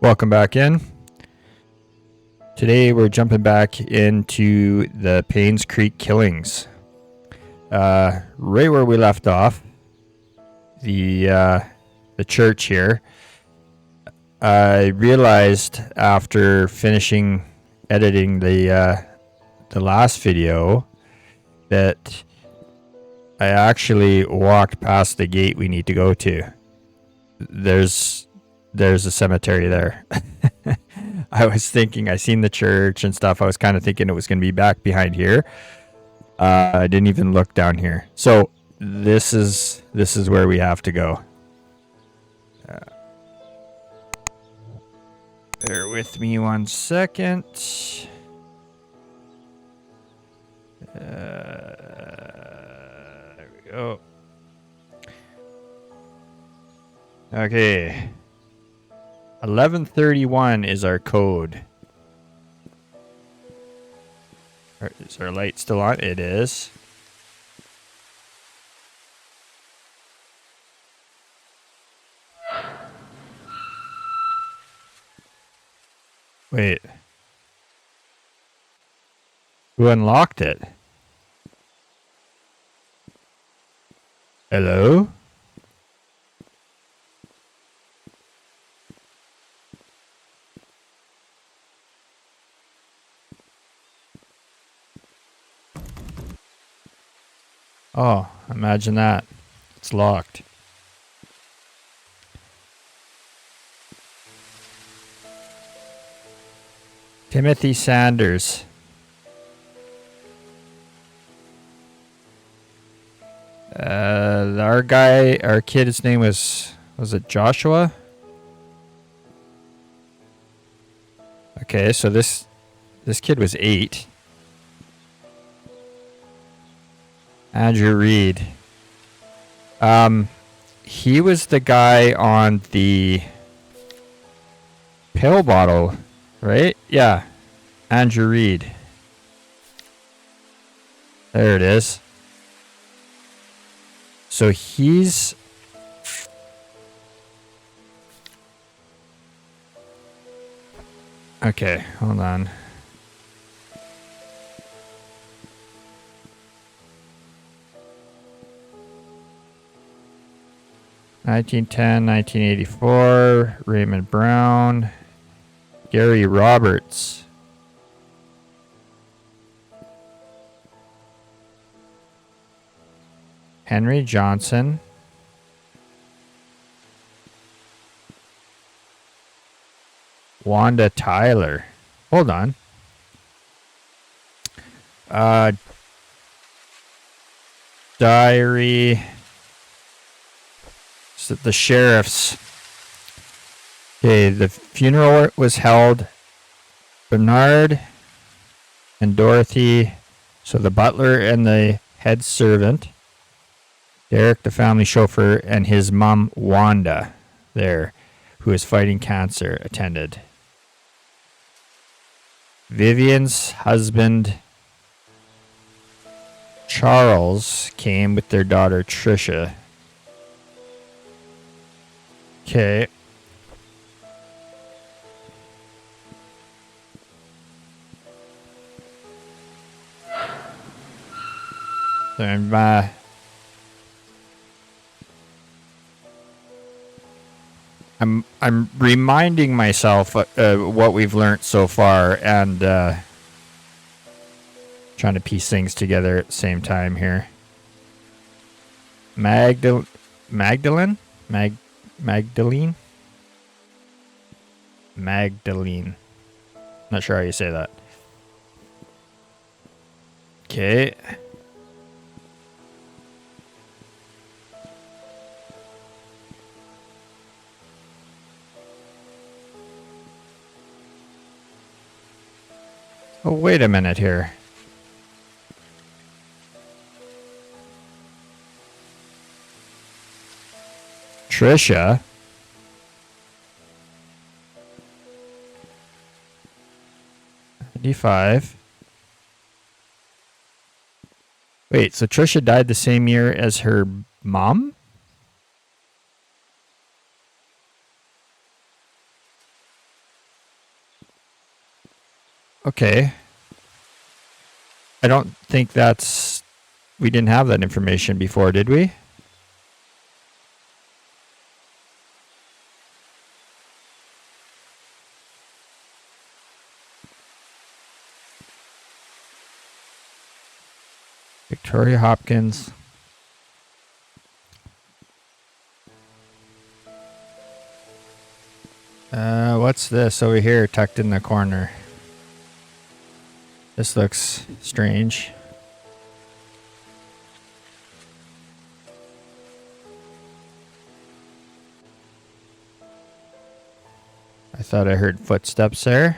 Welcome back in. Today we're jumping back into the Painscreek killings. Right where we left off, the church here. I realized after finishing editing the last video that I actually walked past the gate we need to go to. There's a cemetery there. I was thinking, I seen the church and stuff. I was kind of thinking it was going to be back behind here. I didn't even look down here. So this is where we have to go. Bear with me 1 second. There we go. Okay. 1131 is our code. Is our light still on? It is. Wait. Who unlocked it? Hello? Oh, imagine that. It's locked. Timothy Sanders. Our kid, his name was it Joshua? Okay, so this kid was 8. Andrew Reed. He was the guy on the pill bottle, right? Yeah. Andrew Reed. There it is. So he's... Okay, hold on. (1910, 1984), Raymond Brown, Gary Roberts. Henry Johnson. Wanda Tyler. Hold on. Diary. So the sheriffs. Okay, the funeral was held. Bernard and Dorothy. So the butler and the head servant. Derek, the family chauffeur, and his mom, Wanda, there, who is fighting cancer, attended. Vivian's husband, Charles, came with their daughter, Trisha. Okay. So I'm reminding myself what we've learned so far and trying to piece things together at the same time here. Magdalene? Not sure how you say that. Okay. Oh, wait a minute here. Trisha. D5. Wait, so Trisha died the same year as her mom? Okay. I don't think that's... We didn't have that information before, did we? Victoria Hopkins. What's this over here tucked in the corner? This looks strange. I thought I heard footsteps there.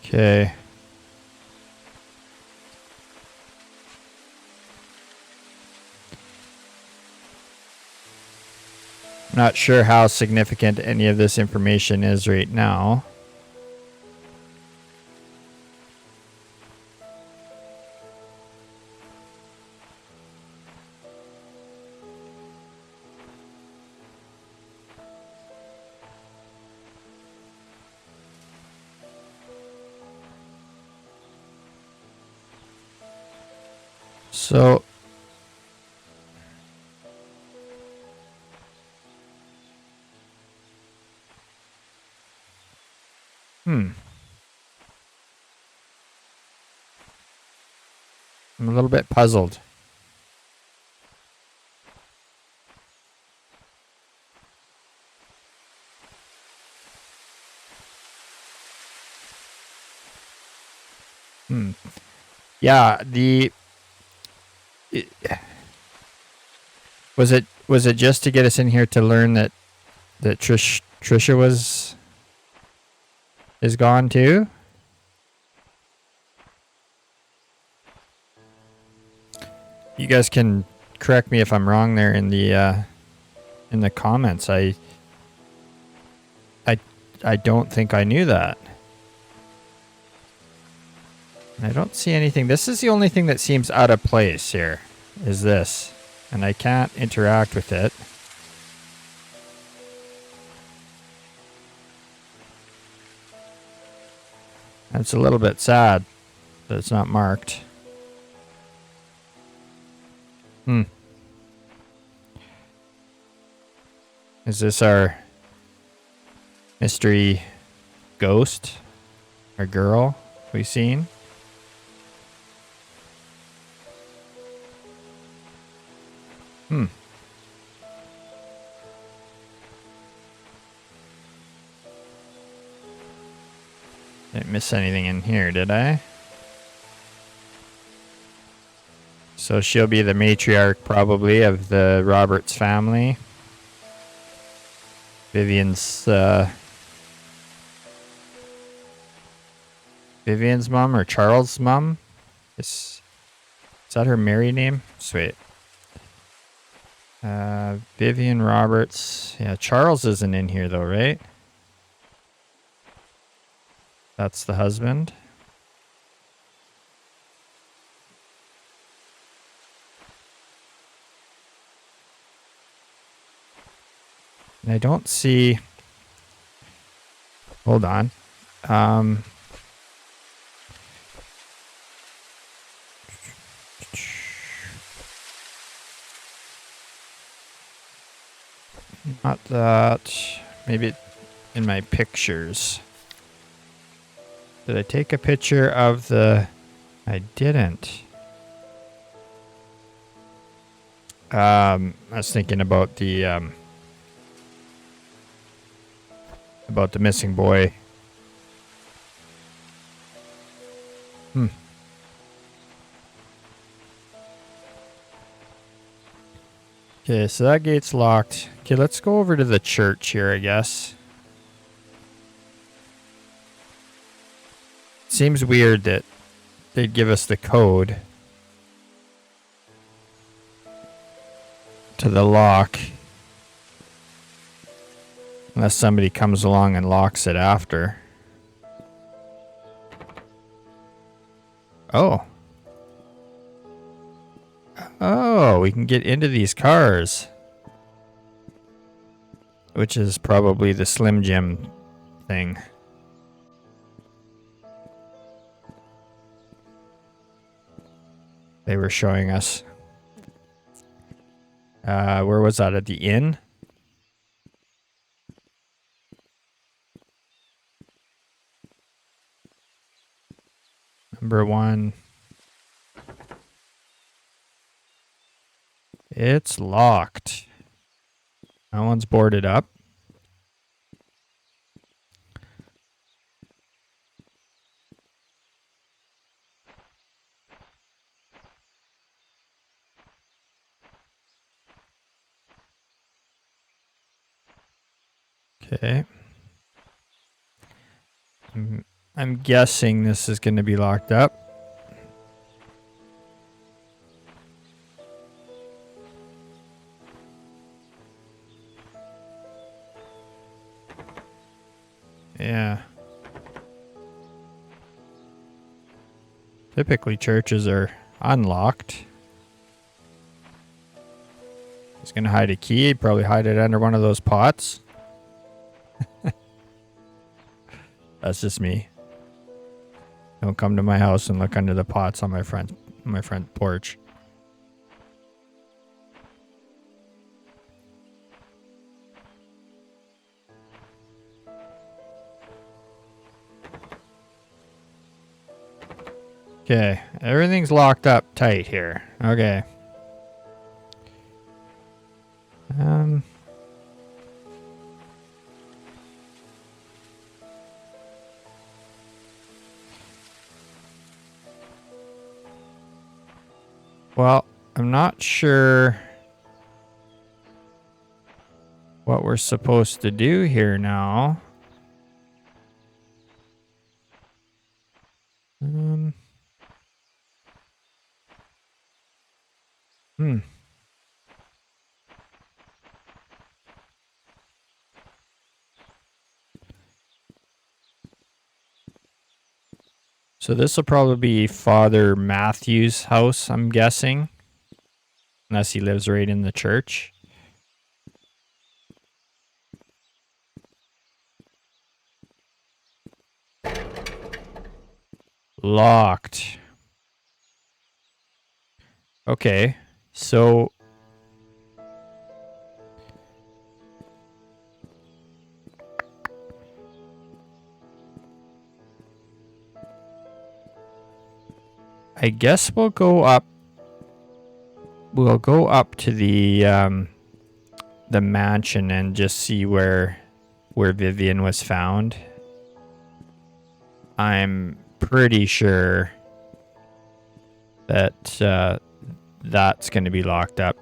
Okay. Not sure how significant any of this information is right now. So, I'm a little bit puzzled. Yeah, was it just to get us in here to learn that Trisha is gone too? You guys can correct me if I'm wrong there in the comments. I don't think I knew that. I don't see anything. This is the only thing that seems out of place here, is this. And I can't interact with it. It's a little bit sad that it's not marked. Is this our mystery ghost? Or girl we've seen? Didn't miss anything in here, did I? So she'll be the matriarch, probably, of the Roberts family. Vivian's mom, or Charles' mom? Is that her married name? Sweet. Vivian Roberts. Yeah, Charles isn't in here, though, right? That's the husband. And I don't see... Hold on. Not that. Maybe in my pictures. Did I take a picture of the... I didn't. I was thinking about the missing boy. Okay, so that gate's locked. Okay, let's go over to the church here, I guess. Seems weird that they'd give us the code to the lock. Unless somebody comes along and locks it after. Oh. we can get into these cars. Which is probably the Slim Jim thing. They were showing us. Where was that? At the inn? Number 1. It's locked. That one's boarded up. Okay. I'm guessing this is going to be locked up. Yeah. Typically churches are unlocked. He's going to hide a key. He'd probably hide it under one of those pots. That's just me. Don't come to my house and look under the pots on my front porch. Okay, everything's locked up tight here. Okay. Well, I'm not sure what we're supposed to do here now. So this will probably be Father Matthew's house, I'm guessing. Unless he lives right in the church. Locked. Okay, so I guess we'll go up. We'll go up to the mansion and just see where Vivian was found. I'm pretty sure that that's going to be locked up.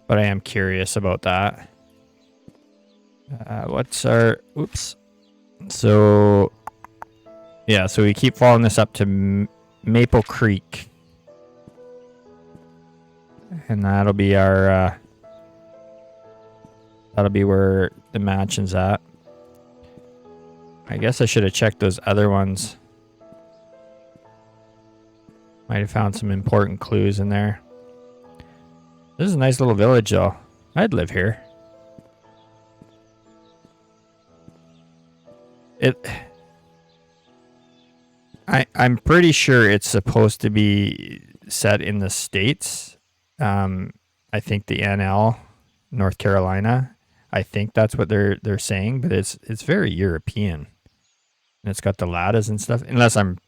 But I am curious about that. What's our... Oops. So... Yeah, so we keep following this up to Maple Creek. And that'll be our... that'll be where the mansion's at. I guess I should have checked those other ones. Might have found some important clues in there. This is a nice little village, though. I'd live here. I'm pretty sure it's supposed to be set in the States. I think the NL, North Carolina. I think that's what they're saying, but it's very European. And it's got the lattice and stuff. Unless I'm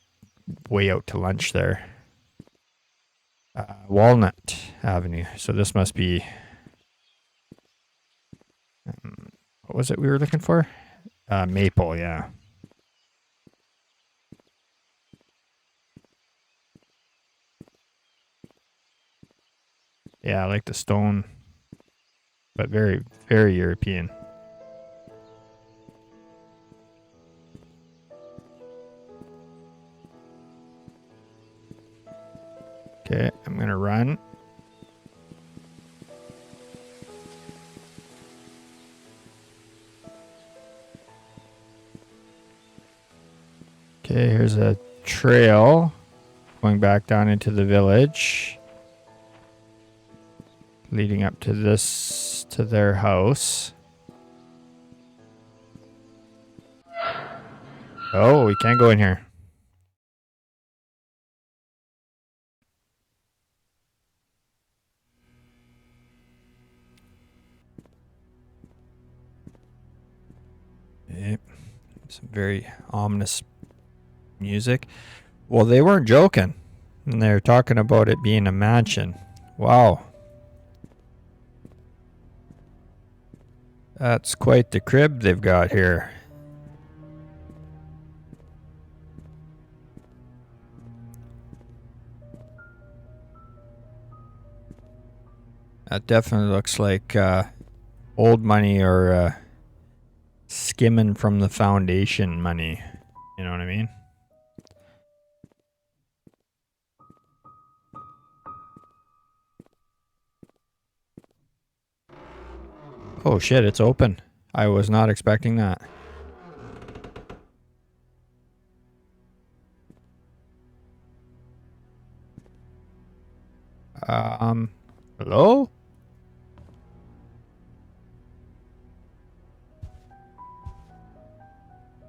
way out to lunch there. Walnut Avenue. So this must be... what was it we were looking for? Maple, yeah. Yeah, I like the stone. But very, very European. Okay, I'm going to run. Okay, here's a trail. Going back down into the village. Leading up to their house. Oh, we can't go in here. Yep. Some very ominous music. Well, they weren't joking. And they were talking about it being a mansion. Wow. That's quite the crib they've got here. That definitely looks like old money or skimming from the foundation money. You know what I mean? Oh shit, it's open. I was not expecting that. Hello?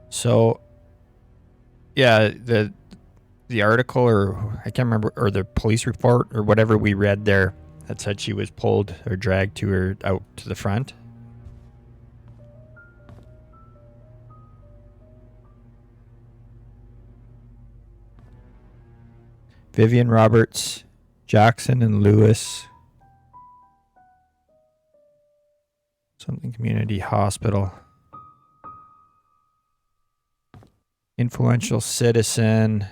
So, yeah, the article, or I can't remember, or the police report or whatever we read there that said she was pulled or dragged to her out to the front. Vivian Roberts, Jackson and Lewis. Something Community Hospital. Influential citizen.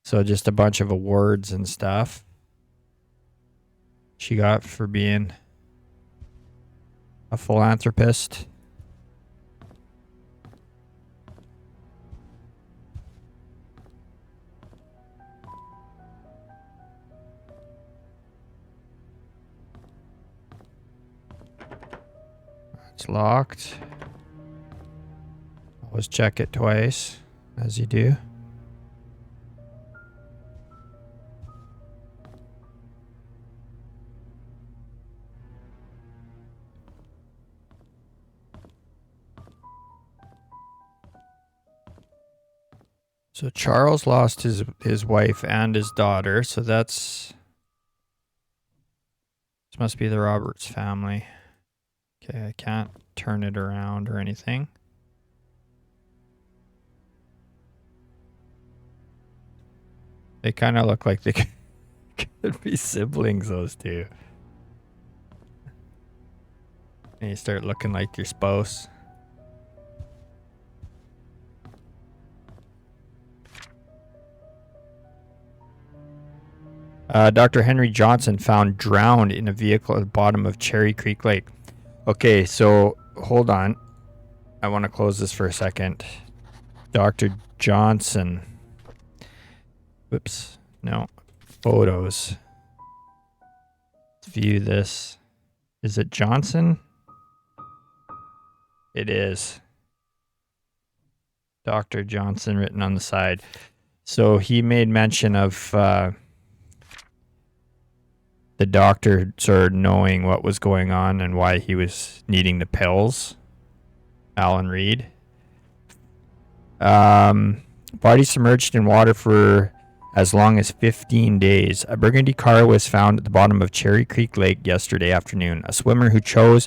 So just a bunch of awards and stuff she got for being a philanthropist. It's locked. Always check it twice, as you do. So Charles lost his wife and his daughter, so this must be the Roberts family. Okay, I can't turn it around or anything. They kind of look like they could be siblings, those two. And you start looking like your spouse. Dr. Henry Johnson found drowned in a vehicle at the bottom of Cherry Creek Lake. Okay, so hold on. I want to close this for a second. Dr. Johnson. Whoops. No. Photos. Let's view this. Is it Johnson? It is. Dr. Johnson written on the side. So he made mention of the doctor sort of knowing what was going on and why he was needing the pills. Alan Reed. Body submerged in water for as long as 15 days. A burgundy car was found at the bottom of Cherry Creek Lake yesterday afternoon. A swimmer who chose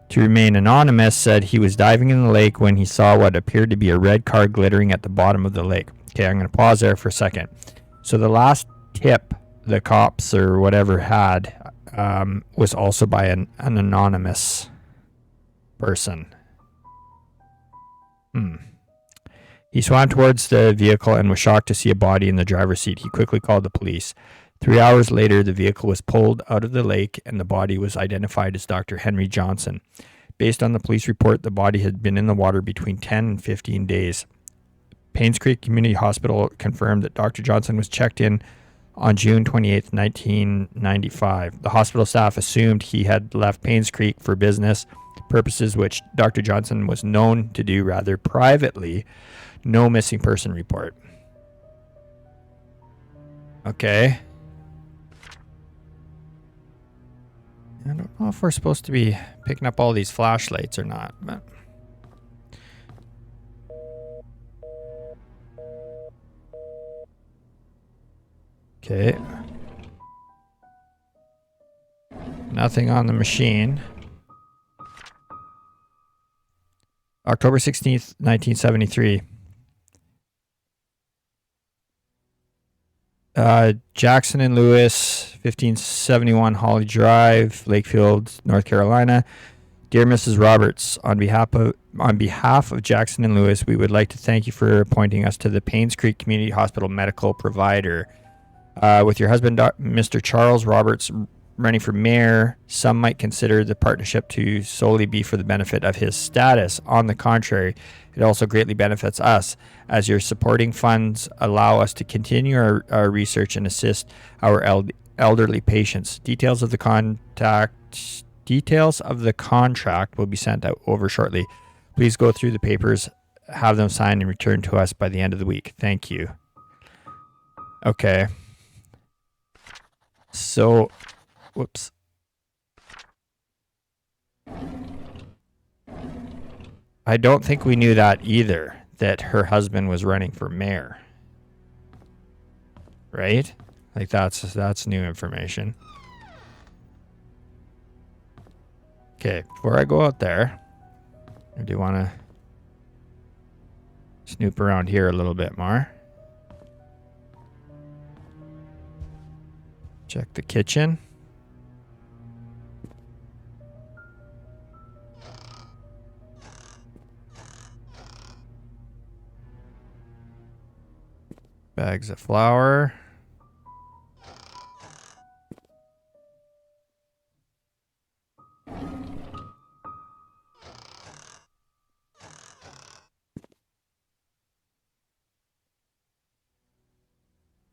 to remain anonymous said he was diving in the lake when he saw what appeared to be a red car glittering at the bottom of the lake. Okay, I'm going to pause there for a second. So the last tip the cops or whatever had was also by an anonymous person. He swam towards the vehicle and was shocked to see a body in the driver's seat. He quickly called the police. 3 hours later, the vehicle was pulled out of the lake and the body was identified as Dr. Henry Johnson. Based on the police report, the body had been in the water between 10 and 15 days. Painscreek Community Hospital confirmed that Dr. Johnson was checked in on June 28, 1995. The hospital staff assumed he had left Painscreek for business purposes, which Dr. Johnson was known to do rather privately. No missing person report. Okay. I don't know if we're supposed to be picking up all these flashlights or not, but... Okay. Nothing on the machine. October 16th, 1973. Jackson and Lewis, 1571 Holly Drive, Lakefield, North Carolina. Dear Mrs. Roberts, on behalf of Jackson and Lewis, we would like to thank you for appointing us to the Painscreek Community Hospital medical provider. With your husband, Mr. Charles Roberts, running for mayor, some might consider the partnership to solely be for the benefit of his status. On the contrary, it also greatly benefits us, as your supporting funds allow us to continue our research and assist our elderly patients. Details of the contract will be sent out over shortly. Please go through the papers, have them signed, and return to us by the end of the week. Thank you. Okay. So, whoops. I don't think we knew that either, that her husband was running for mayor. Right? Like that's new information. Okay, before I go out there, I do want to snoop around here a little bit more. Check the kitchen. Bags of flour.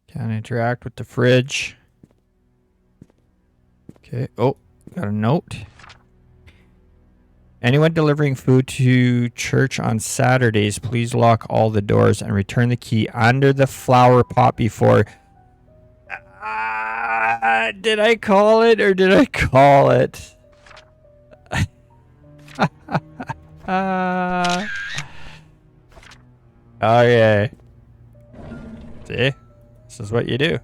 Can't interact with the fridge. Okay. Oh, got a note. Anyone delivering food to church on Saturdays, please lock all the doors and return the key under the flower pot before... did I call it or did I call it? Okay. See? This is what you do.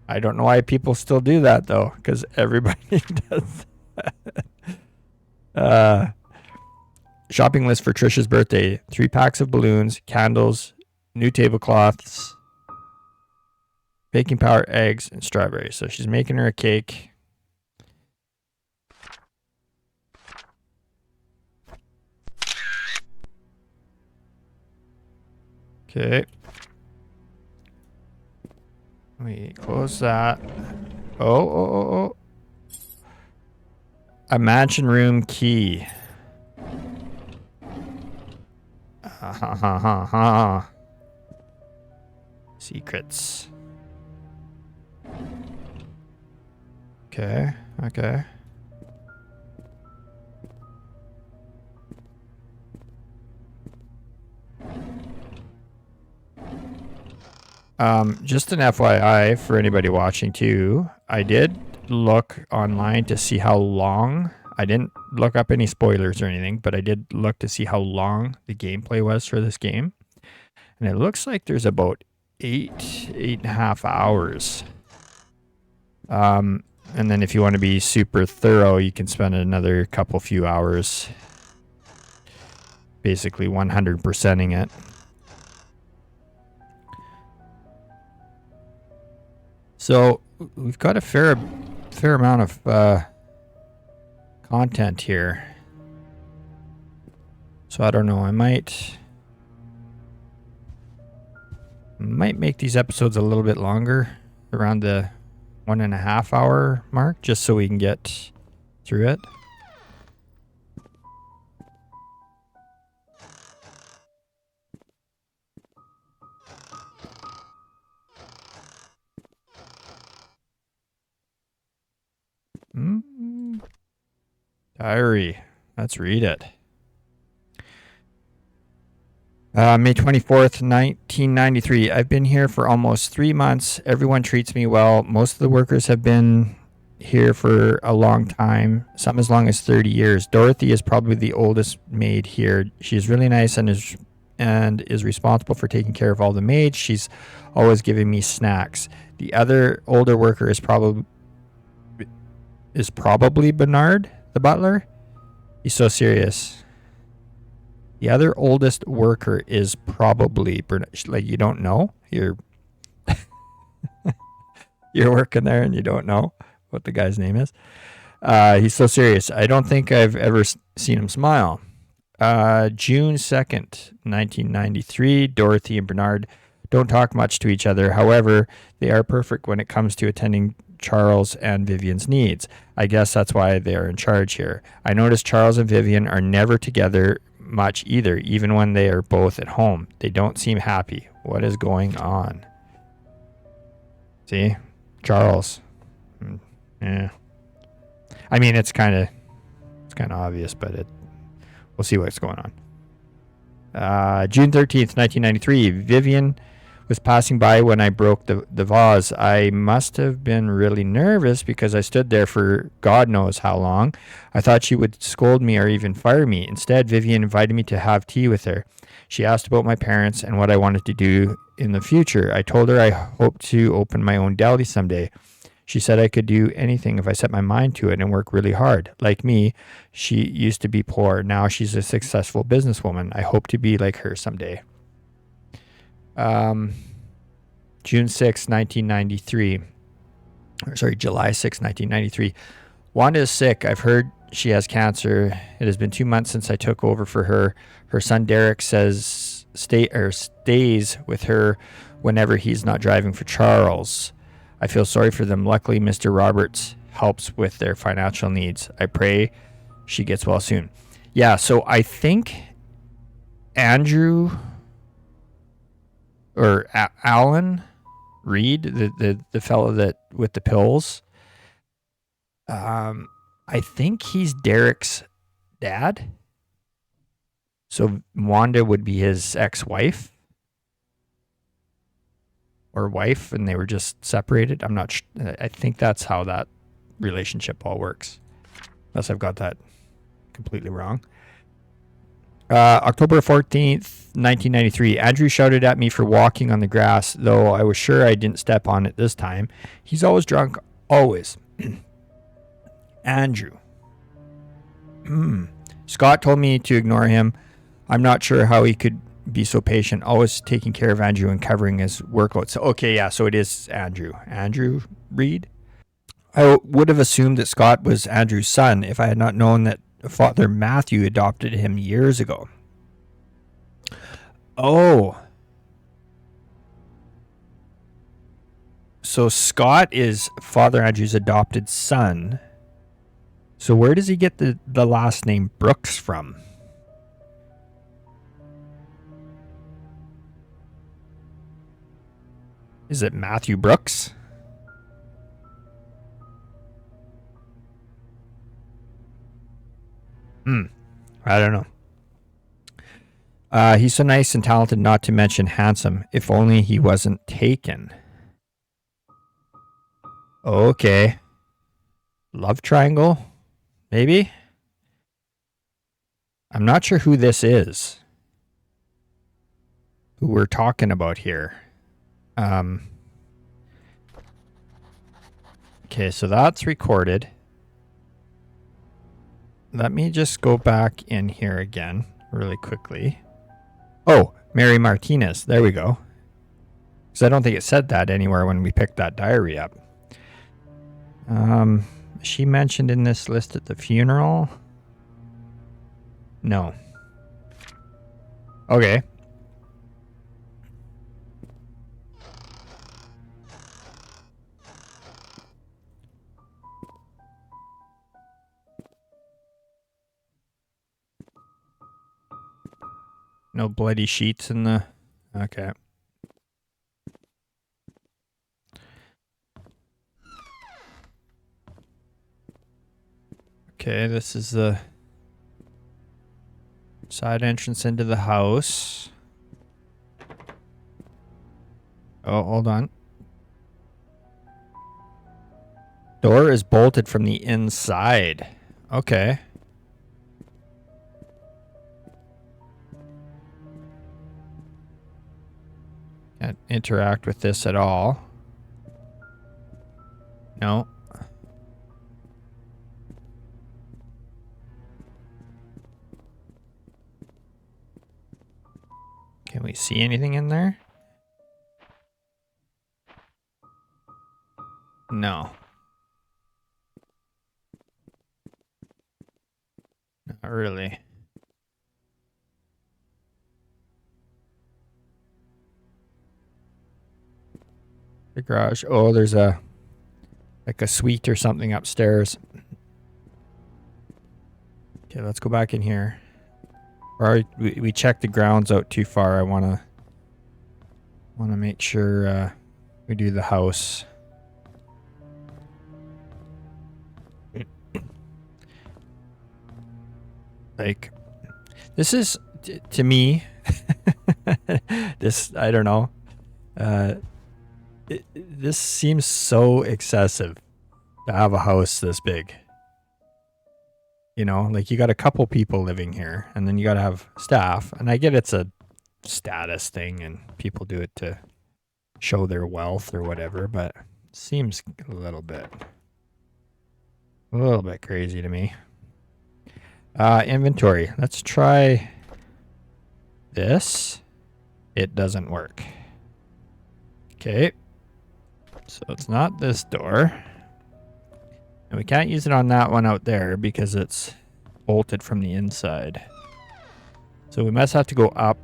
I don't know why people still do that, though, because everybody does that. Shopping list for Trisha's birthday. 3 packs of balloons, candles, new tablecloths, baking powder, eggs, and strawberries. So she's making her a cake. Okay. We close that. Oh. A mansion room key. Secrets. Okay. Just an FYI for anybody watching too, I did look online to see how long, I didn't look up any spoilers or anything, but I did look to see how long the gameplay was for this game. And it looks like there's about 8.5 hours. And then if you want to be super thorough, you can spend another few hours basically 100%ing it. So we've got a fair amount of content here. So I don't know. I might make these episodes a little bit longer, around the 1.5 hour mark, just so we can get through it. Diary. Let's read it. May 24th, 1993. I've been here for almost 3 months. Everyone treats me well. Most of the workers have been here for a long time, some as long as 30 years. Dorothy is probably the oldest maid here. She's really nice and is responsible for taking care of all the maids. She's always giving me snacks. The other older worker is probably Bernard, the butler. He's so serious. The other oldest worker is probably Bernard. Like, you don't know? You're working there and you don't know what the guy's name is. He's so serious. I don't think I've ever seen him smile. June 2nd, 1993. Dorothy and Bernard don't talk much to each other. However, they are perfect when it comes to attending Charles and Vivian's needs. I guess that's why they are in charge here. I notice Charles and Vivian are never together much either, even when they are both at home. They don't seem happy. What is going on? See? Charles. Yeah. I mean, it's kind of obvious, but we'll see what's going on. June 13th, 1993. Vivian was passing by when I broke the vase. I must have been really nervous because I stood there for God knows how long. I thought she would scold me or even fire me. Instead, Vivian invited me to have tea with her. She asked about my parents and what I wanted to do in the future. I told her I hoped to open my own deli someday. She said I could do anything if I set my mind to it and work really hard. Like me, she used to be poor. Now she's a successful businesswoman. I hope to be like her someday. June 6, 1993. Sorry, July 6, 1993. Wanda is sick. I've heard she has cancer. It has been 2 months since I took over for her. Her son Derek stays with her whenever he's not driving for Charles. I feel sorry for them. Luckily, Mr. Roberts helps with their financial needs. I pray she gets well soon. Yeah, so I think Andrew or Alan Reed, the fellow that with the pills, I think he's Derek's dad. So Wanda would be his ex-wife or wife, and they were just separated. I'm not sure. I think that's how that relationship all works, unless I've got that completely wrong. October 14th, 1993. Andrew shouted at me for walking on the grass, though I was sure I didn't step on it this time. He's always drunk, always. Andrew. Scott told me to ignore him. I'm not sure how he could be so patient, always taking care of Andrew and covering his workload. So, okay, yeah, so it is Andrew. Andrew Reed? I would have assumed that Scott was Andrew's son if I had not known that Father Matthew adopted him years ago. Oh. So Scott is Father Andrew's adopted son. So where does he get the last name Brooks from? Is it Matthew Brooks? I don't know. He's so nice and talented, not to mention handsome. If only he wasn't taken. Okay. Love triangle? Maybe? I'm not sure who this is. Who we're talking about here. Okay, so that's recorded. Let me just go back in here again really quickly. Oh, Mary Martinez. There we go. Because I don't think it said that anywhere when we picked that diary up. She mentioned in this list at the funeral? No. Okay. No bloody sheets in the... Okay. Okay, this is the side entrance into the house. Oh, hold on. Door is bolted from the inside. Okay. Can't interact with this at all. No. Can we see anything in there? No. Not really. The garage. Oh, there's like a suite or something upstairs. Okay, let's go back in here. Or we checked the grounds out too far. I wanna make sure we do the house. Like, this is to me. This, I don't know. This seems so excessive to have a house this big. You know, like you got a couple people living here, and then you got to have staff. And I get it's a status thing, and people do it to show their wealth or whatever, but it seems a little bit crazy to me. Inventory. Let's try this. It doesn't work. Okay. So it's not this door. And we can't use it on that one out there because it's bolted from the inside. So we must have to go up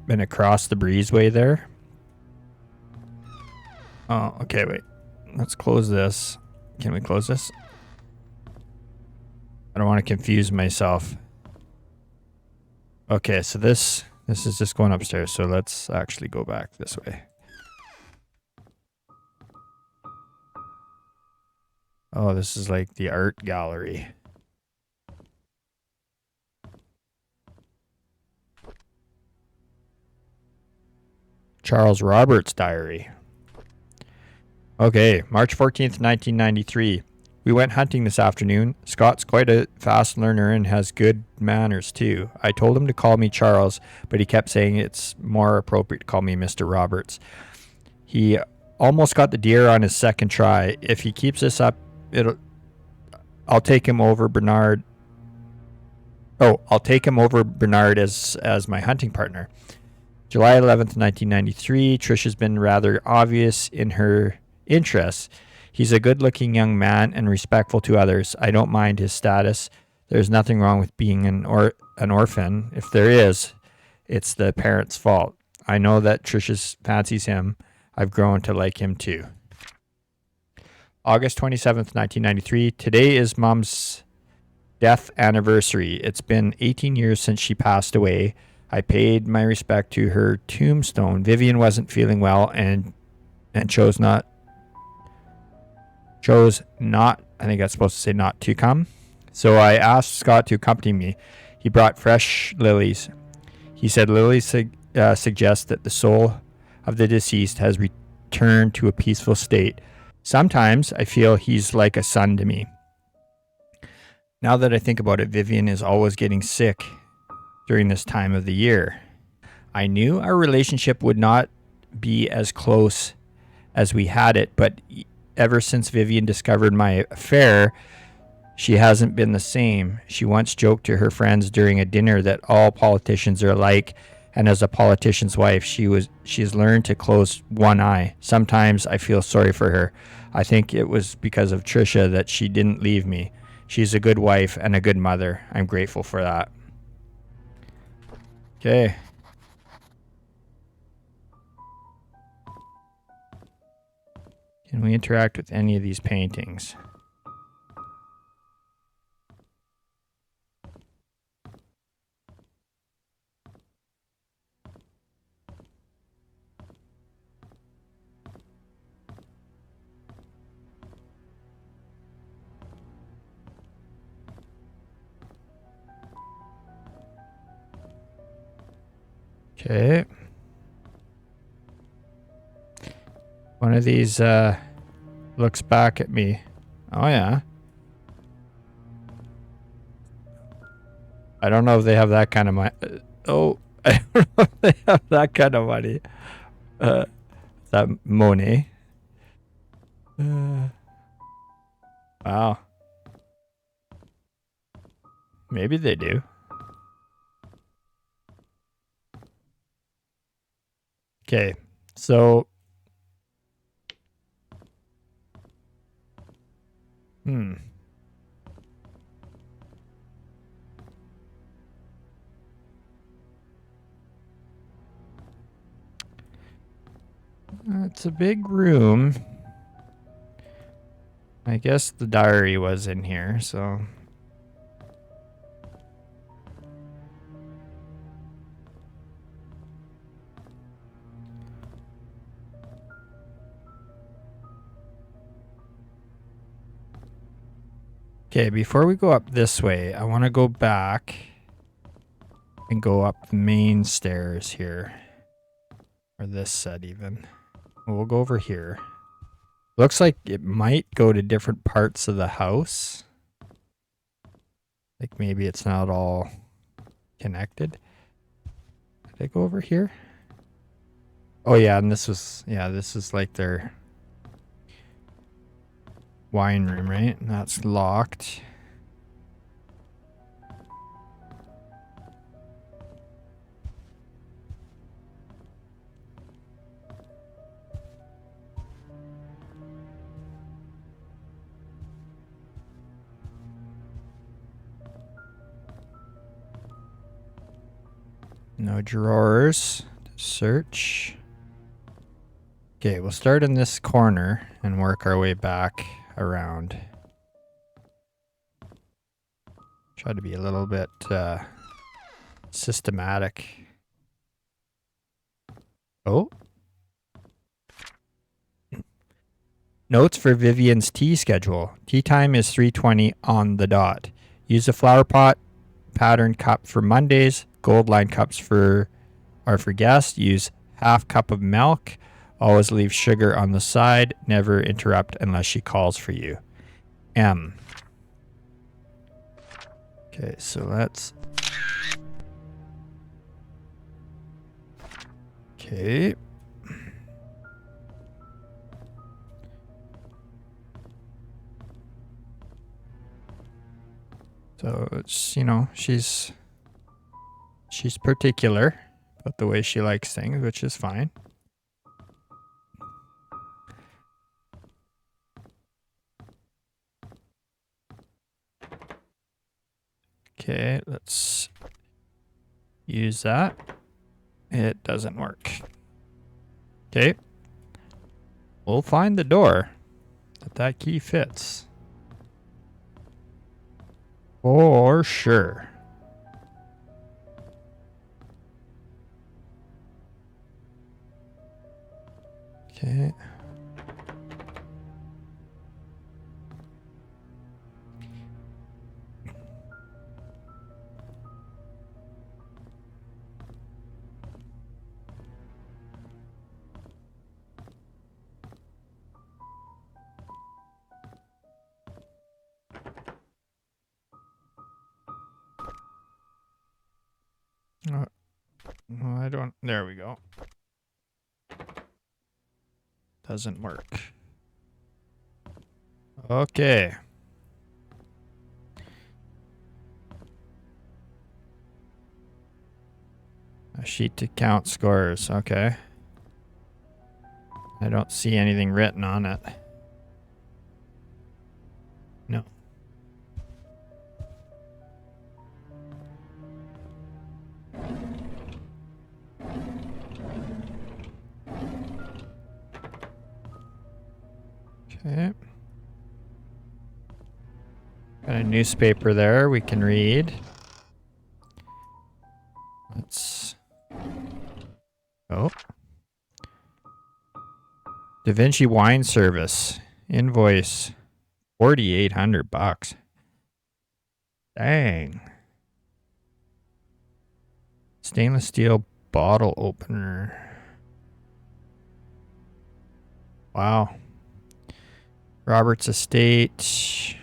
and across the breezeway there. Oh, okay, wait. Let's close this. Can we close this? I don't want to confuse myself. Okay, so this is just going upstairs. So let's actually go back this way. Oh, this is like the art gallery. Charles Roberts' diary. Okay, March 14th, 1993. We went hunting this afternoon. Scott's quite a fast learner and has good manners too. I told him to call me Charles, but he kept saying it's more appropriate to call me Mr. Roberts. He almost got the deer on his second try. If he keeps this up, I'll take him over Bernard. Oh, I'll take him over Bernard as my hunting partner. July 11th, 1993. Trish has been rather obvious in her interests. He's a good-looking young man and respectful to others. I don't mind his status. There's nothing wrong with being an orphan. If there is, it's the parents' fault. I know that Trish fancies him. I've grown to like him too. August 27th, 1993. Today is Mom's death anniversary. It's been 18 years since she passed away. I paid my respect to her tombstone. Vivian wasn't feeling well and chose not, I think that's supposed to say not to come. So I asked Scott to accompany me. He brought fresh lilies. He said lilies suggest that the soul of the deceased has returned to a peaceful state. Sometimes I feel he's like a son to me. Now that I think about it, Vivian is always getting sick during this time of the year. I knew our relationship would not be as close as we had it, but ever since Vivian discovered my affair, she hasn't been the same. She once joked to her friends during a dinner that all politicians are alike, and as a politician's wife, she's learned to close one eye. Sometimes I feel sorry for her. I think it was because of Trisha that she didn't leave me. She's a good wife and a good mother. I'm grateful for that. Okay. Can we interact with any of these paintings? Okay. One of these looks back at me. Oh yeah. I don't know if they have that kind of money. Oh, I don't know if they have that kind of money. Is that Monet? Wow. Maybe they do. Okay, so it's a big room. I guess the diary was in here, so. Okay, before we go up this way, I want to go back and go up the main stairs here. Or this set even. We'll go over here. Looks like it might go to different parts of the house. Like maybe it's not all connected. Did I go over here? Oh yeah, and this is like their wine room, right? And that's locked. No drawers. Search. Okay, we'll start in this corner and work our way back around. Try to be a little bit systematic. Oh. Notes for Vivian's tea schedule. Tea time is 3:20 on the dot. Use a flower pot pattern cup for Mondays. Gold line cups are for guests. Use half cup of milk. Always leave sugar on the side. Never interrupt unless she calls for you. M. Okay, so let's... Okay. So it's, you know, she's particular about the way she likes things, which is fine. Okay, let's use that. It doesn't work. Okay. We'll find the door that key fits. For sure. Okay. Well, I don't... There we go. Doesn't work. Okay. A sheet to count scores. Okay. I don't see anything written on it. No. Okay. Got a newspaper there we can read. Let's... Oh. Da Vinci Wine Service. Invoice $4,800. Dang. Stainless steel bottle opener. Wow. Roberts estate.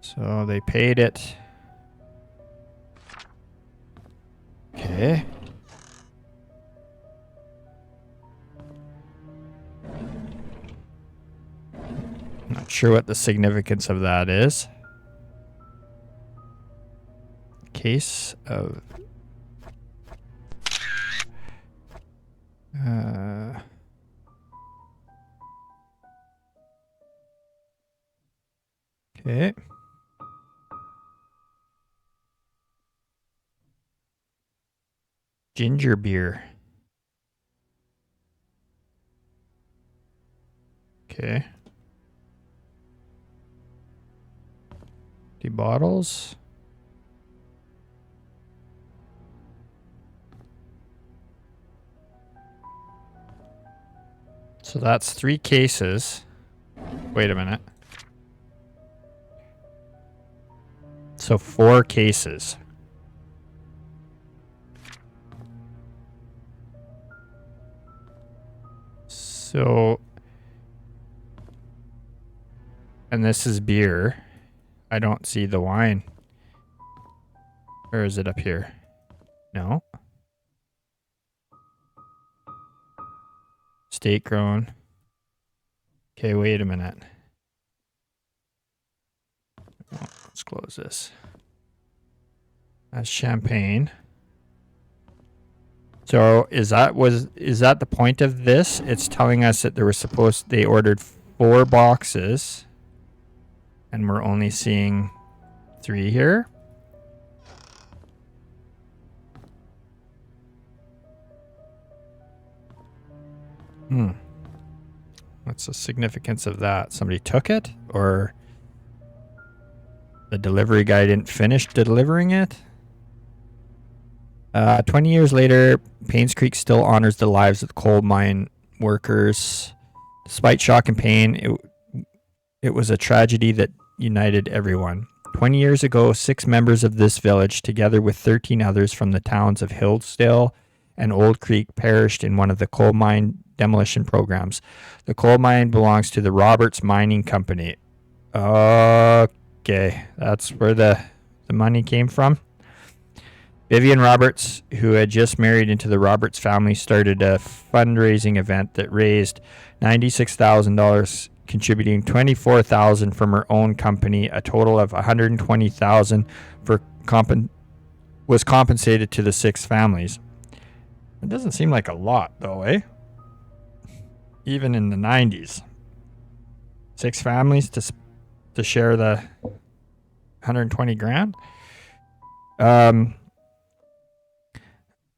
So they paid it. Okay. Not sure what the significance of that is. Case of... okay. Ginger beer. Okay. The bottles. So that's 3 cases. Wait a minute. So 4 cases. So, and this is beer. I don't see the wine. Or is it up here? No. State grown. Okay, wait a minute. Oh, let's close this. That's champagne. So is that the point of this? It's telling us that they ordered 4 boxes and we're only seeing 3 here. What's the significance of that? Somebody took it, or the delivery guy didn't finish delivering it? 20 years later, Painscreek still honors the lives of the coal mine workers. Despite shock and pain, it was a tragedy that united everyone. 20 years ago, 6 members of this village, together with 13 others from the towns of Hillsdale and Old Creek, perished in one of the coal mine demolition programs. The coal mine belongs to the Roberts Mining Company. Okay, that's where the money came from. Vivian Roberts, who had just married into the Roberts family, started a fundraising event that raised $96,000, contributing $24,000 from her own company. A total of $120,000 was compensated to the 6 families. It doesn't seem like a lot, though, eh? Even in the 90s. 6 families to share the 120 grand.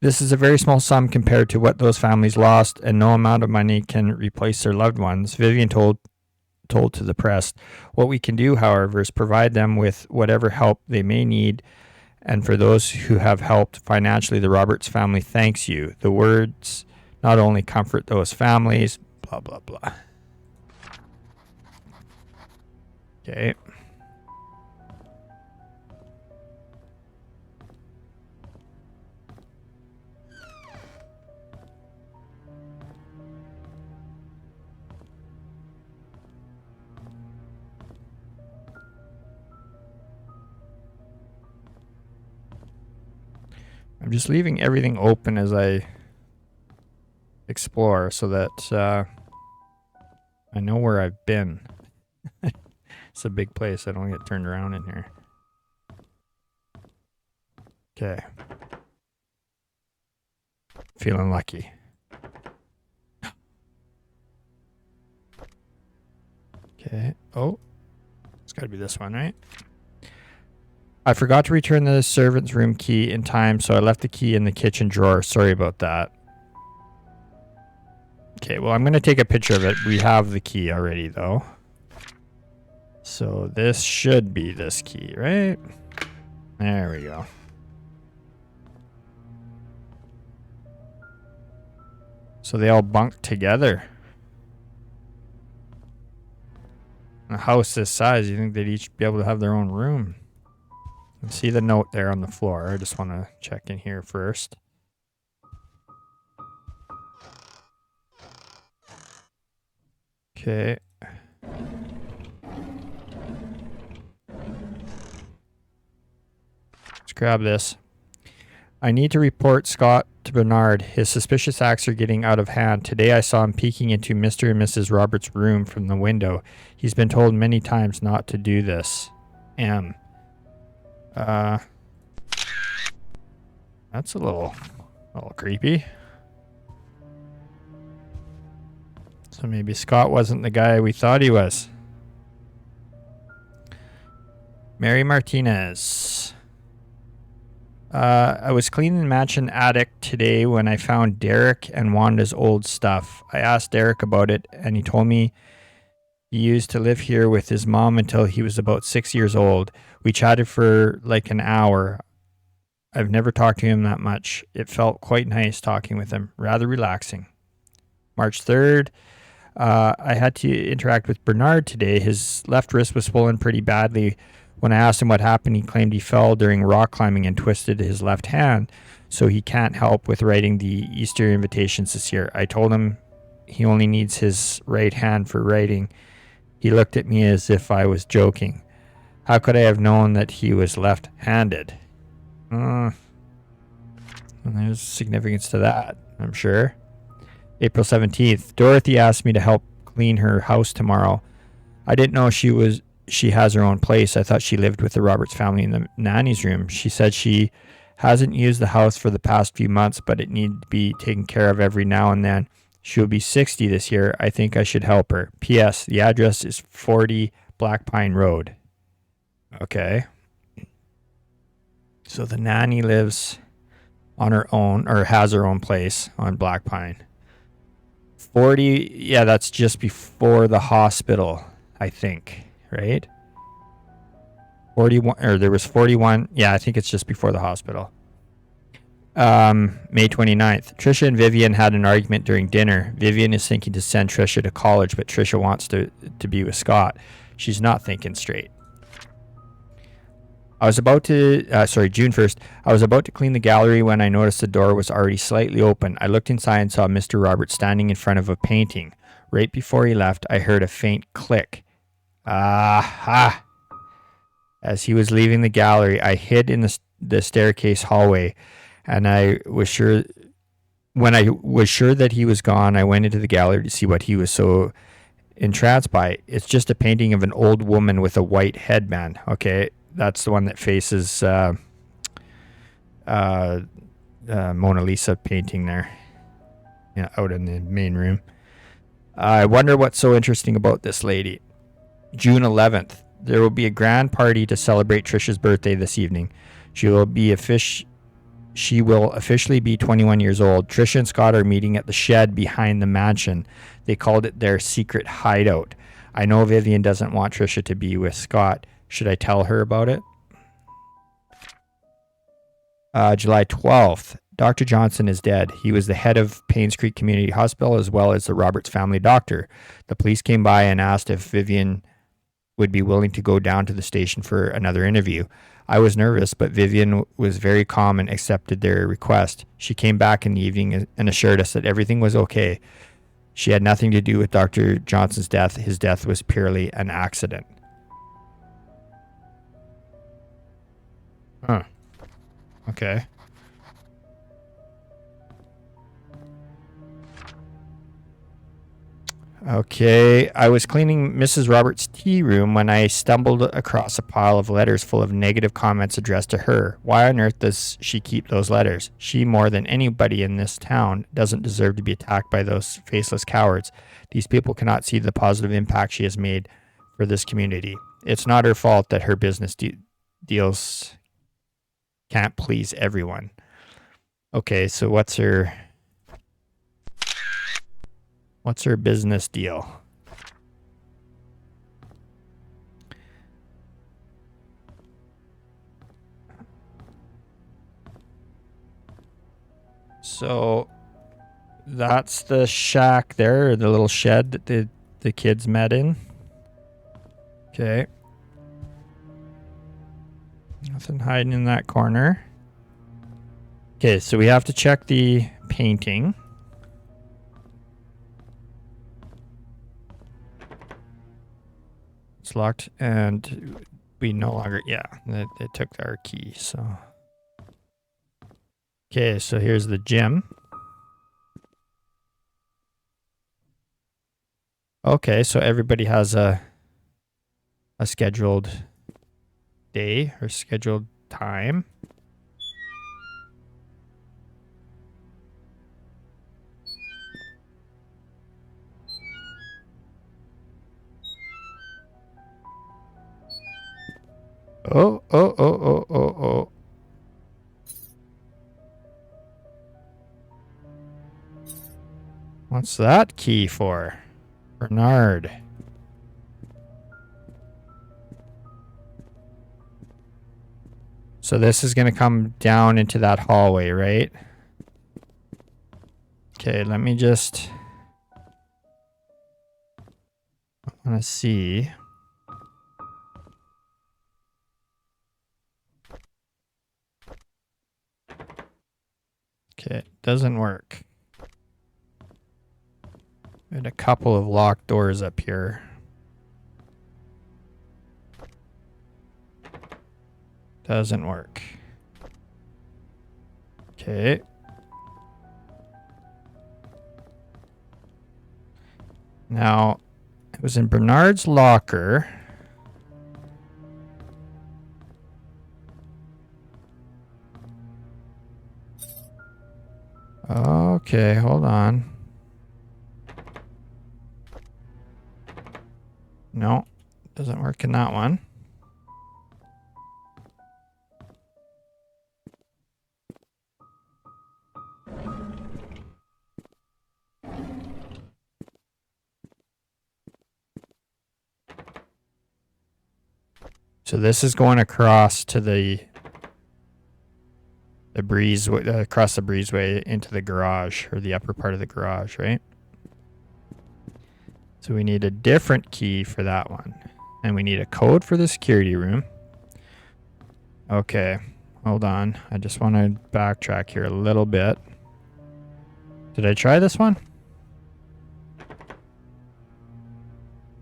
This is a very small sum compared to what those families lost, and no amount of money can replace their loved ones. Vivian told to the press. What we can do, however, is provide them with whatever help they may need. And for those who have helped financially, the Roberts family thanks you. The words not only comfort those families, blah, blah, blah. Okay. I'm just leaving everything open as I explore so that I know where I've been. It's a big place. I don't get turned around in here. Okay. Feeling lucky. Okay. Oh. It's got to be this one, right? I forgot to return the servant's room key in time, so I left the key in the kitchen drawer. Sorry about that. Okay, well, I'm going to take a picture of it. We have the key already, though. So this should be this key, right? There we go. So they all bunk together. A house this size, you think they'd each be able to have their own room? See the note there on the floor. I just want to check in here first. Okay. Let's grab this. I need to report Scott to Bernard. His suspicious acts are getting out of hand. Today I saw him peeking into Mr. and Mrs. Roberts' room from the window. He's been told many times not to do this. M. That's a little creepy. So maybe Scott wasn't the guy we thought he was. Mary Martinez. I was cleaning the mansion attic today when I found Derek and Wanda's old stuff. I asked Derek about it, and he told me he used to live here with his mom until he was about 6 years old. We chatted for like an hour. I've never talked to him that much. It felt quite nice talking with him. Rather relaxing. March 3rd. I had to interact with Bernard today. His left wrist was swollen pretty badly. When I asked him what happened, he claimed he fell during rock climbing and twisted his left hand, so he can't help with writing the Easter invitations this year. I told him he only needs his right hand for writing. He looked at me as if I was joking. How could I have known that he was left-handed? There's significance to that, I'm sure. April 17th. Dorothy asked me to help clean her house tomorrow. I didn't know she has her own place. I thought she lived with the Roberts family in the nanny's room. She said she hasn't used the house for the past few months, but it needs to be taken care of every now and then. She'll be 60 this year. I think I should help her. P.S. The address is 40 Black Pine Road. Okay. So the nanny lives on her own, or has her own place on Black Pine. 40, yeah, that's just before the hospital, I think, right? 41, or there was 41. Yeah, I think it's just before the hospital. May 29th. Trisha and Vivian had an argument during dinner. Vivian is thinking to send Trisha to college, but Trisha wants to be with Scott. She's not thinking straight. June 1st. I was about to clean the gallery when I noticed the door was already slightly open. I looked inside and saw Mr. Roberts standing in front of a painting. Right before he left, I heard a faint click. Aha! As he was leaving the gallery, I hid in the staircase hallway, and when I was sure that he was gone, I went into the gallery to see what he was so entranced by. It's just a painting of an old woman with a white headband. Okay. That's the one that faces Mona Lisa painting there, out in the main room. I wonder what's so interesting about this lady. June 11th. There will be a grand party to celebrate Trisha's birthday this evening. She will officially be 21 years old. Trisha and Scott are meeting at the shed behind the mansion. They called it their secret hideout. I know Vivian doesn't want Trisha to be with Scott. Should I tell her about it? July 12th. Dr. Johnson is dead. He was the head of Painscreek Community Hospital as well as the Roberts family doctor. The police came by and asked if Vivian would be willing to go down to the station for another interview. I was nervous, but Vivian was very calm and accepted their request. She came back in the evening and assured us that everything was okay. She had nothing to do with Dr. Johnson's death. His death was purely an accident. Huh. Okay. Okay, I was cleaning Mrs. Roberts' tea room when I stumbled across a pile of letters full of negative comments addressed to her. Why on earth does she keep those letters? She, more than anybody in this town, doesn't deserve to be attacked by those faceless cowards. These people cannot see the positive impact she has made for this community. It's not her fault that her business deals can't please everyone. Okay, so what's her business deal? So that's the shack there, the little shed that the kids met in. Okay. Nothing hiding in that corner. Okay, so we have to check the painting. it's locked, and we no longer, yeah, it took our key, so. Okay, so here's the gym. Okay, so everybody has a scheduled day or scheduled time. Oh, oh, oh, oh, oh, oh. What's that key for? Bernard. So this is going to come down into that hallway, right? Okay, let me just... I want to see. Okay, it doesn't work. We had a couple of locked doors up here. Doesn't work. Okay. Now, it was in Bernard's locker. Okay, hold on. No, doesn't work in that one. So this is going across to the breezeway, across the breezeway into the garage, or the upper part of the garage, right? So we need a different key for that one. And we need a code for the security room. Okay, hold on. I just want to backtrack here a little bit. Did I try this one? I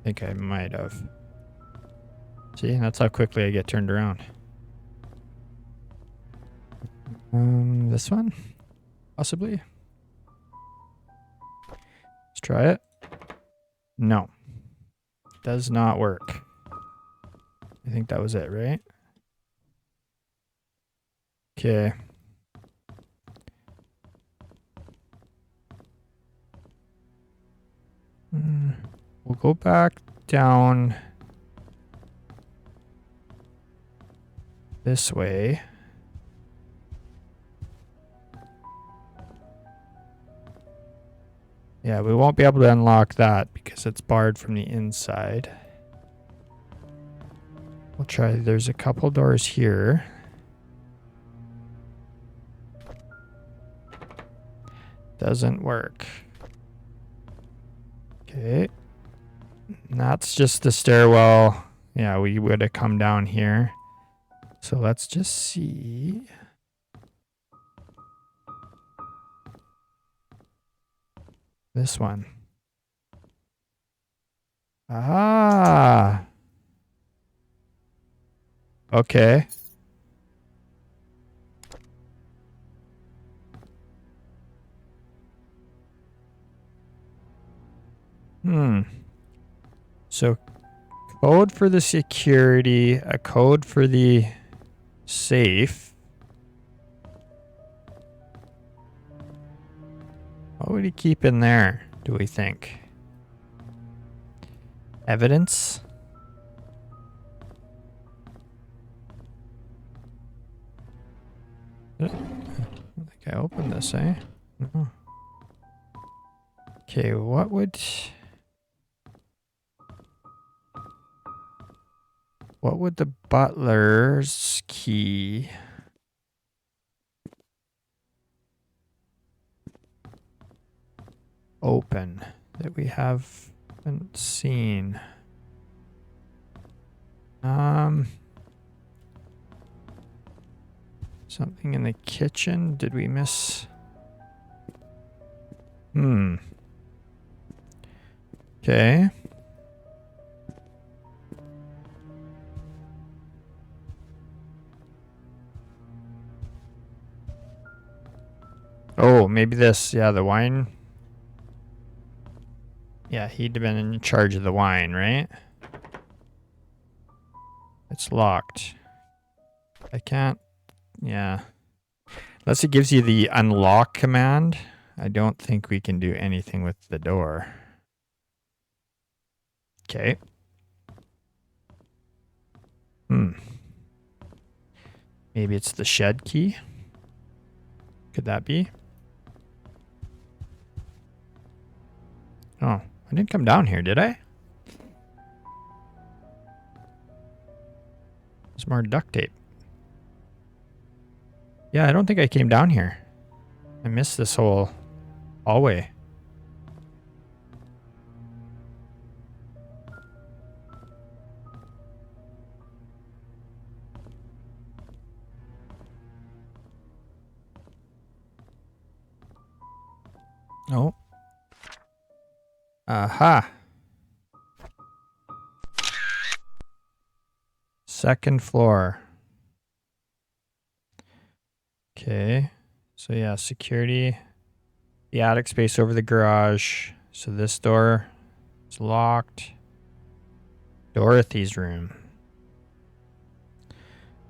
think I might have. See, that's how quickly I get turned around. This one? Possibly? Let's try it. No. Does not work. I think that was it, right? Okay. We'll go back down this way. Yeah, we won't be able to unlock that because it's barred from the inside. We'll try, there's a couple doors here. Doesn't work. Okay. And that's just the stairwell. Yeah, we would have come down here. So let's just see. This one. Ah. Okay. So code for the security, a code for the safe. What would he keep in there, do we think? Evidence? I don't think I opened this, eh? No. Okay, what would the butler's key open that we haven't seen? Something in the kitchen? Did we miss? Okay. maybe this, yeah, the wine. Yeah, he'd have been in charge of the wine, right? It's locked. I can't, yeah. Unless it gives you the unlock command, I don't think we can do anything with the door. Okay. Maybe it's the shed key. Could that be? Oh, I didn't come down here, did I? There's more duct tape. Yeah, I don't think I came down here. I missed this whole hallway. Oh. Aha. Second floor. Okay. So yeah, security. The attic space over the garage. So this door is locked. Dorothy's room.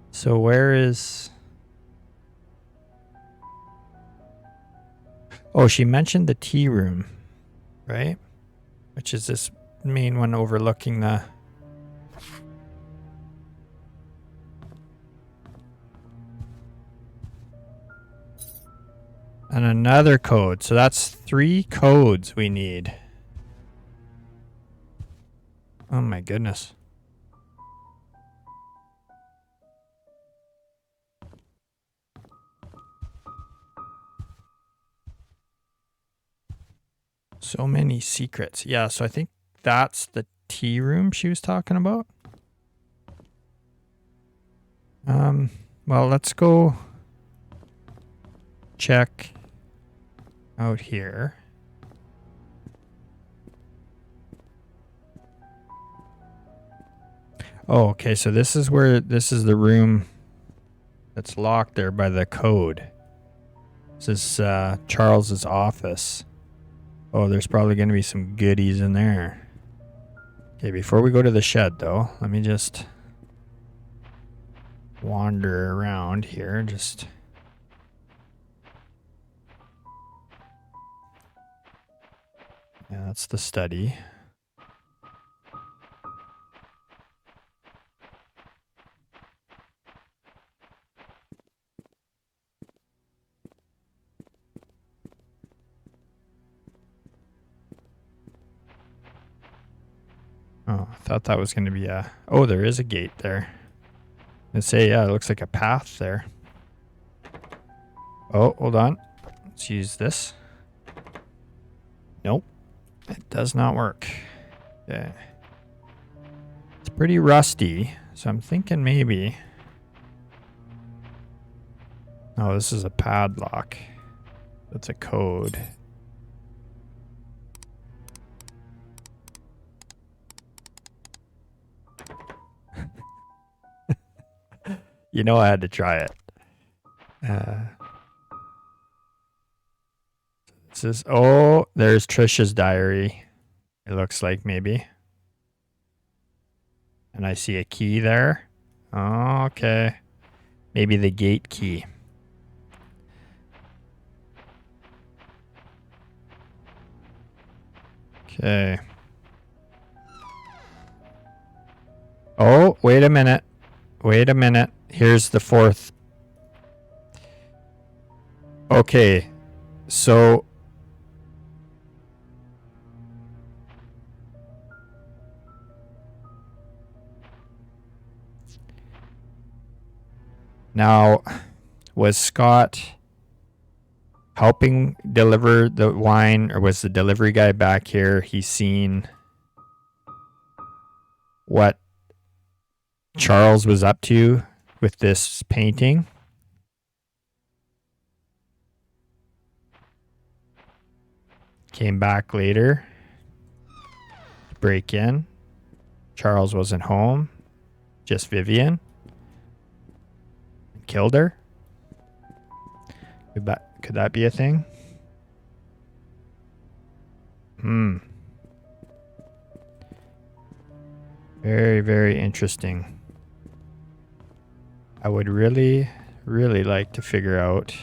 So where is... Oh, she mentioned the tea room, right? Which is this main one overlooking the... And another code. So that's 3 codes we need. Oh my goodness. So many secrets. Yeah, so I think that's the tea room she was talking about. Well, let's go check out here. Oh, okay, so this is the room that's locked there by the code. This is Charles's office. Oh, there's probably going to be some goodies in there. Okay, before we go to the shed, though, let me just wander around here. Just... Yeah, that's the study. Oh, I thought that was going to be a... Oh, there is a gate there. Let's say, yeah, it looks like a path there. Oh, hold on. Let's use this. Nope. It does not work. Okay. It's pretty rusty, so I'm thinking maybe... Oh, this is a padlock. That's a code. You know I had to try it. This is... Oh, there's Trisha's diary. It looks like maybe. And I see a key there. Oh, okay. Maybe the gate key. Okay. Oh, wait a minute. Wait a minute. Here's the 4th. Okay. So... Now, was Scott helping deliver the wine, or was the delivery guy back here? He's seen what Charles was up to with this painting. Came back later. Break in. Charles wasn't home. Just Vivian. Killed her. Could that be a thing? Very, very interesting. I would really, really like to figure out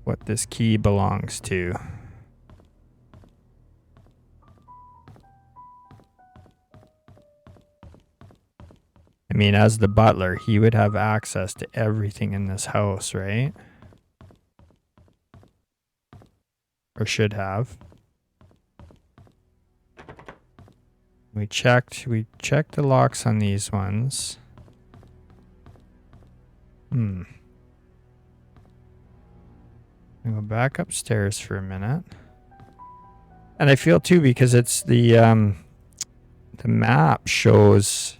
what this key belongs to. I mean, as the butler, he would have access to everything in this house, right? Or should have. We checked the locks on these ones. I'll go back upstairs for a minute. And I feel too, because it's the map shows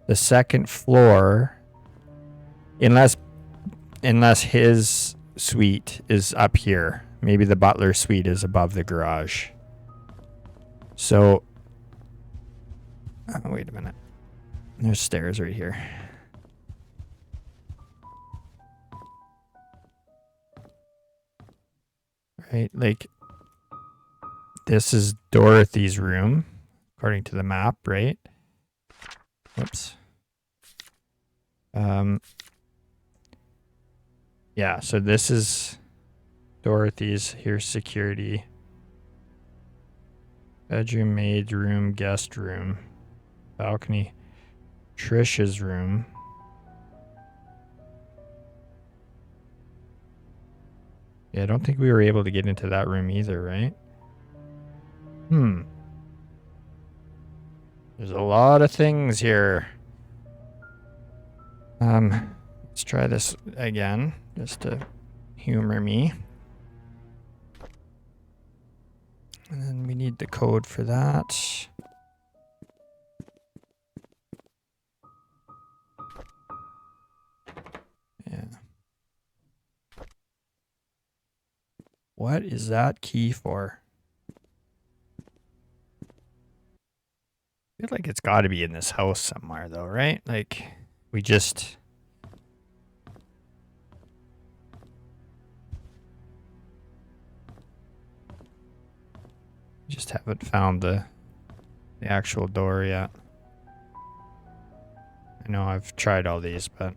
the second floor, unless his suite is up here. Maybe the butler suite is above the garage. So, wait a minute. There's stairs right here. Right, like, this is Dorothy's room, according to the map, right? Whoops. Yeah, so this is Dorothy's. Here's security. Bedroom, maid's room, guest room, balcony, Trisha's room. Yeah, I don't think we were able to get into that room either, right? There's a lot of things here. Let's try this again, just to humor me. And then we need the code for that. Yeah. What is that key for? I feel like it's got to be in this house somewhere, though, right? Like, we just haven't found the actual door yet. I know I've tried all these, but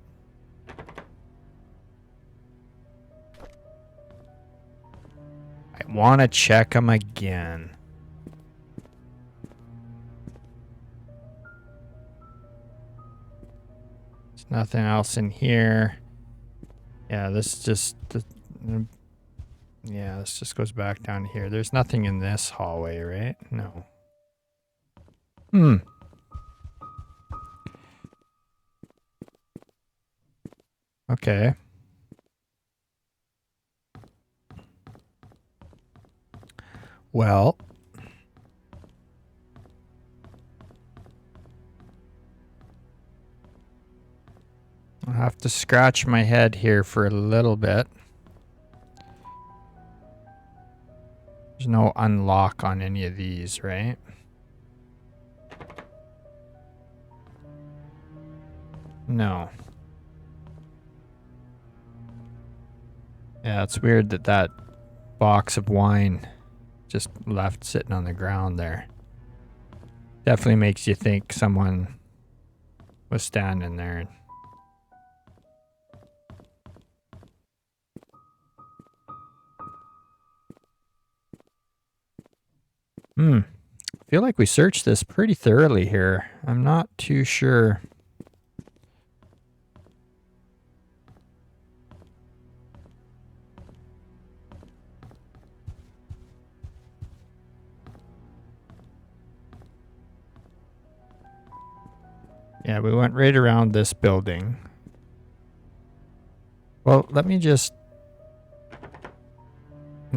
I want to check them again. There's nothing else in here. Yeah, this just goes back down here. There's nothing in this hallway, right? No. Okay. Well, I'll have to scratch my head here for a little bit. There's no unlock on any of these, right? No. Yeah, it's weird that box of wine just left sitting on the ground there. Definitely makes you think someone was standing there. I feel like we searched this pretty thoroughly here. I'm not too sure. Yeah, we went right around this building. Well, let me just...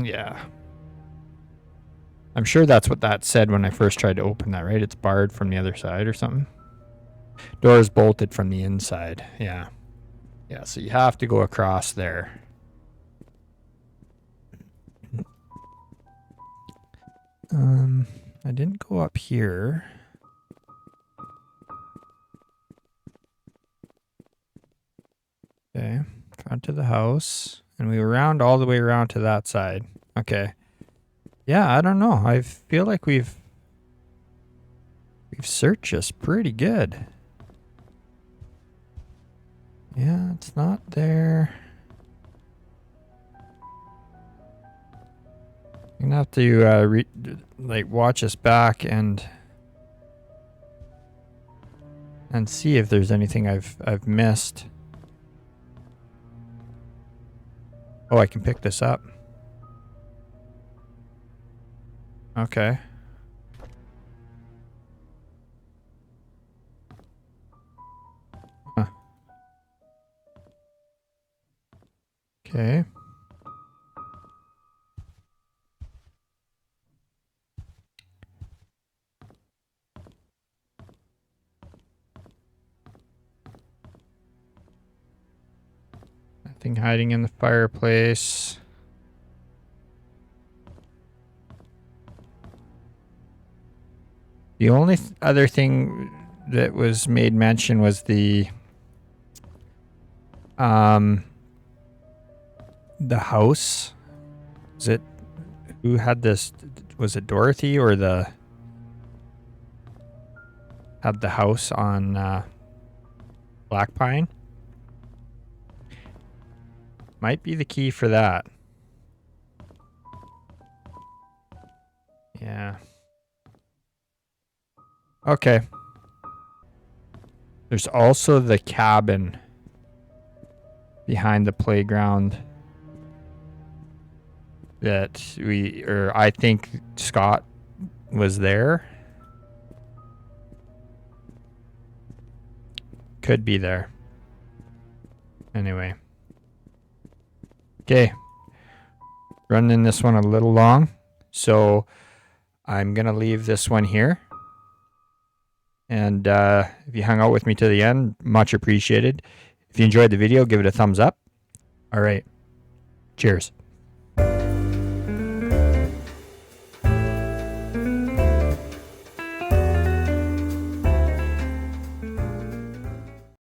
Yeah. I'm sure that's what that said when I first tried to open that, right? It's barred from the other side or something. Door's bolted from the inside. Yeah. Yeah, so you have to go across there. I didn't go up here. Okay, front of the house. And we round all the way around to that side. Okay. Yeah, I don't know. I feel like we've searched this pretty good. Yeah, it's not there. I'm gonna have to watch us back and see if there's anything I've missed. Oh, I can pick this up. Okay. Huh. Okay. Nothing hiding in the fireplace. The only other thing that was made mention was the house. Is it who had this? Was it Dorothy or had the house on Black Pine? Might be the key for that. Yeah. Okay. There's also the cabin behind the playground that I think Scott was there. Could be there. Anyway. Okay. Running this one a little long. So I'm going to leave this one here. And if you hung out with me to the end, much appreciated. If you enjoyed the video, give it a thumbs up. All right. Cheers.